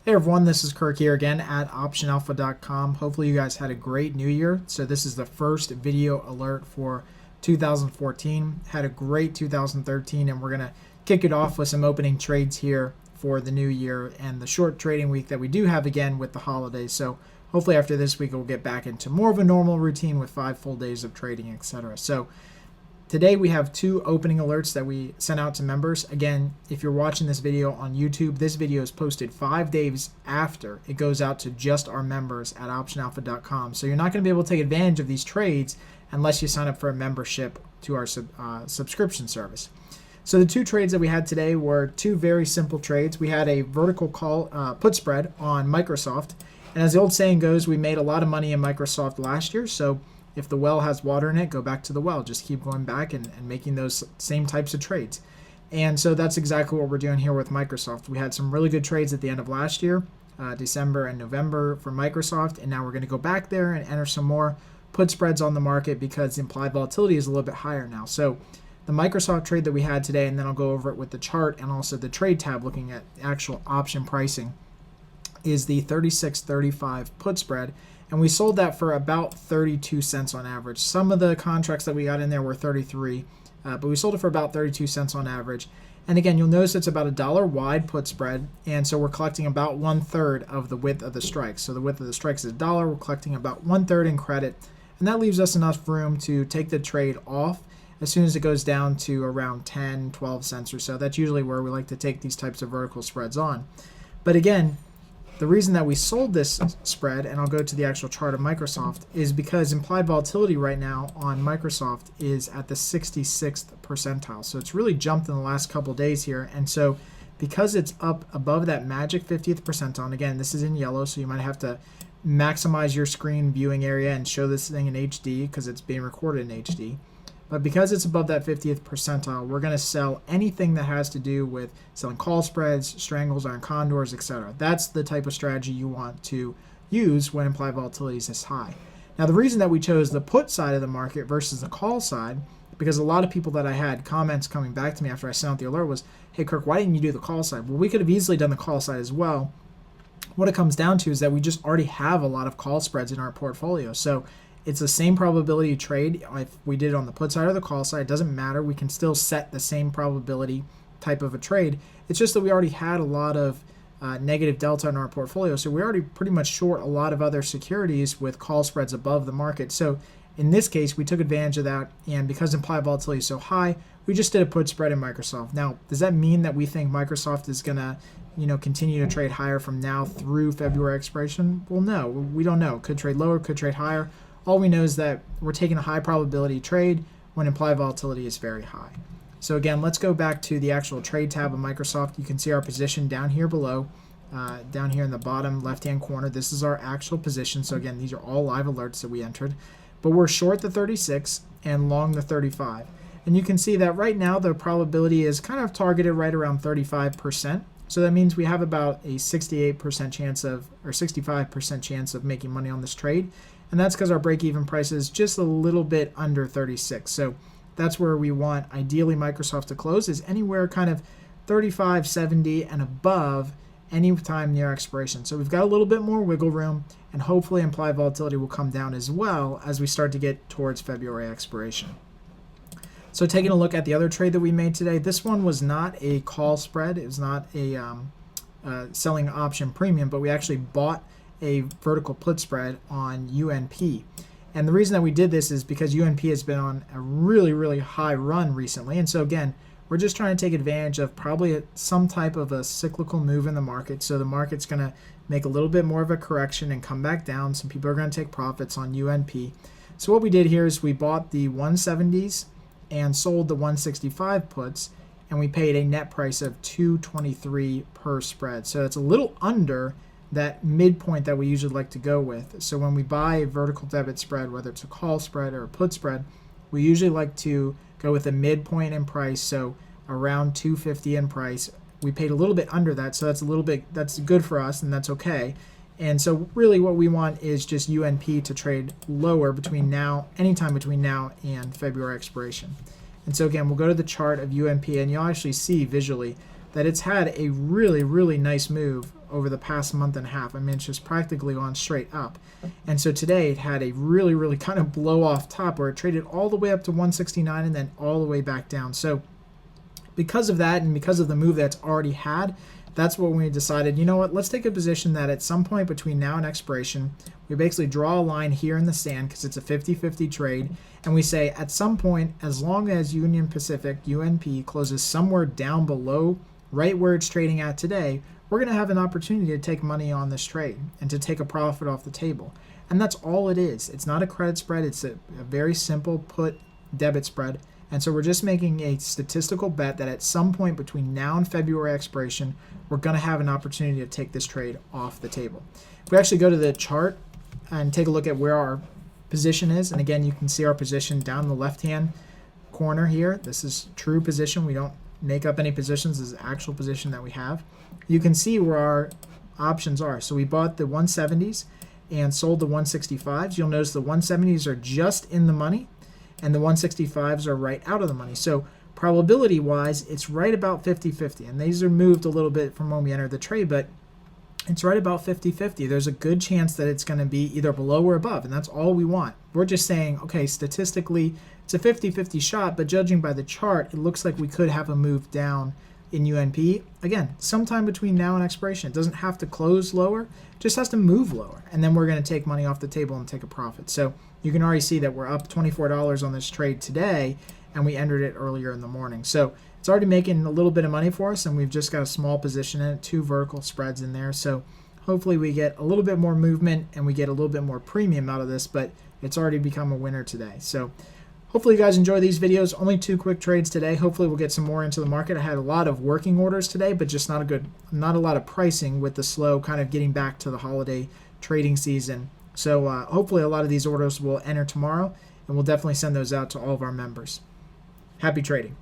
Hey everyone, this is Kirk here again at OptionAlpha.com. Hopefully you guys had a great new year. So this is the first video alert for 2014. Had a great 2013 and we're going to kick it off with some opening trades here for the new year and the short trading week that we do have again with the holidays. So hopefully after this week we'll get back into more of a normal routine with 5 full days of trading, etc. So today we have 2 opening alerts that we sent out to members. Again, if you're watching this video on YouTube, this video is posted 5 days after it goes out to just our members at OptionAlpha.com. So you're not going to be able to take advantage of these trades unless you sign up for a membership to our subscription service. So the 2 trades that we had today were 2 very simple trades. We had a vertical call put spread on Microsoft. And as the old saying goes, we made a lot of money in Microsoft last year. So if the well has water in it, go back to the well. Just keep going back and making those same types of trades. And so that's exactly what we're doing here with Microsoft. We had some really good trades at the end of last year, December and November for Microsoft. And now we're going to go back there and enter some more put spreads on the market because the implied volatility is a little bit higher now. So the Microsoft trade that we had today, and then I'll go over it with the chart and also the trade tab looking at actual option pricing, is the 36.35 put spread. And we sold that for about 32 cents on average. Some of the contracts that we got in there were 33, but we sold it for about 32 cents on average. And again, you'll notice it's about $1 wide put spread, and so we're collecting about 1/3 of the width of the strikes. So the width of the strikes is $1, we're collecting about 1/3 in credit, and that leaves us enough room to take the trade off as soon as it goes down to around 10, 12 cents or so. That's usually where we like to take these types of vertical spreads on. But again, the reason that we sold this spread, and I'll go to the actual chart of Microsoft, is because implied volatility right now on Microsoft is at the 66th percentile. So it's really jumped in the last couple days here. And so because it's up above that magic 50th percentile, and again, this is in yellow, so you might have to maximize your screen viewing area and show this thing in HD because it's being recorded in HD. But because it's above that 50th percentile, we're going to sell anything that has to do with selling call spreads, strangles, iron condors, etc. That's the type of strategy you want to use when implied volatility is this high. Now, the reason that we chose the put side of the market versus the call side, because a lot of people that I had comments coming back to me after I sent out the alert was, hey, Kirk, why didn't you do the call side? Well, we could have easily done the call side as well. What it comes down to is that we just already have a lot of call spreads in our portfolio. So it's the same probability trade. If we did it on the put side or the call side, it doesn't matter. We can still set the same probability type of a trade. It's just that we already had a lot of negative delta in our portfolio. So we're already pretty much short a lot of other securities with call spreads above the market. So in this case, we took advantage of that. And because implied volatility is so high, we just did a put spread in Microsoft. Now, does that mean that we think Microsoft is going to continue to trade higher from now through February expiration? Well, no, we don't know. Could trade lower, could trade higher. All we know is that we're taking a high probability trade when implied volatility is very high. So again, let's go back to the actual trade tab of Microsoft. You can see our position down here below, down here in the bottom left-hand corner. This is our actual position. So again, these are all live alerts that we entered. But we're short the 36 and long the 35. And you can see that right now the probability is kind of targeted right around 35%. So that means we have about a 68% chance of, or 65% chance of making money on this trade. And that's because our break-even price is just a little bit under 36. So that's where we want ideally Microsoft to close, is anywhere kind of 35, 70 and above any time near expiration. So we've got a little bit more wiggle room, and hopefully implied volatility will come down as well as we start to get towards February expiration. So taking a look at the other trade that we made today, this one was not a call spread. It was not a selling option premium, but we actually bought a vertical put spread on UNP. And the reason that we did this is because UNP has been on a really, really high run recently. And so again, we're just trying to take advantage of probably some type of a cyclical move in the market. So the market's going to make a little bit more of a correction and come back down. Some people are going to take profits on UNP. So what we did here is we bought the 170s and sold the 165 puts, and we paid a net price of $223 per spread. So it's a little under that midpoint that we usually like to go with. So when we buy a vertical debit spread, whether it's a call spread or a put spread, we usually like to go with a midpoint in price, so around $250 in price. We paid a little bit under that, so that's good for us, and that's okay. And so really what we want is just UNP to trade lower anytime between now and February expiration. And so again, we'll go to the chart of UNP, and you'll actually see visually that it's had a really, really nice move over the past month and a half. I mean, it's just practically gone straight up. And so today it had a really, really kind of blow off top where it traded all the way up to 169 and then all the way back down. So because of that and because of the move that's already had, that's what we decided, you know what, let's take a position that at some point between now and expiration, we basically draw a line here in the sand because it's a 50-50 trade, and we say at some point, as long as Union Pacific, UNP, closes somewhere down below right where it's trading at today, we're going to have an opportunity to take money on this trade and to take a profit off the table. And that's all it is. It's not a credit spread. It's a very simple put debit spread. And so we're just making a statistical bet that at some point between now and February expiration, we're going to have an opportunity to take this trade off the table. If we actually go to the chart and take a look at where our position is, and again, you can see our position down the left-hand corner here. This is true position. We don't make up any positions. This is the actual position that we have. You can see where our options are. So we bought the 170s and sold the 165s. You'll notice the 170s are just in the money, and the 165s are right out of the money. So probability-wise, it's right about 50-50. And these are moved a little bit from when we entered the trade, but it's right about 50-50. There's a good chance that it's going to be either below or above, and that's all we want. We're just saying, okay, statistically, it's a 50-50 shot, but judging by the chart, it looks like we could have a move down in UNP. Again, sometime between now and expiration. It doesn't have to close lower, it just has to move lower. And then we're going to take money off the table and take a profit. So you can already see that we're up $24 on this trade today, and we entered it earlier in the morning. So it's already making a little bit of money for us, and we've just got a small position in it, 2 vertical spreads in there. So hopefully we get a little bit more movement and we get a little bit more premium out of this, but it's already become a winner today. So hopefully you guys enjoy these videos. Only 2 quick trades today. Hopefully we'll get some more into the market. I had a lot of working orders today, but just not a lot of pricing with the slow kind of getting back to the holiday trading season. So hopefully a lot of these orders will enter tomorrow, and we'll definitely send those out to all of our members. Happy trading.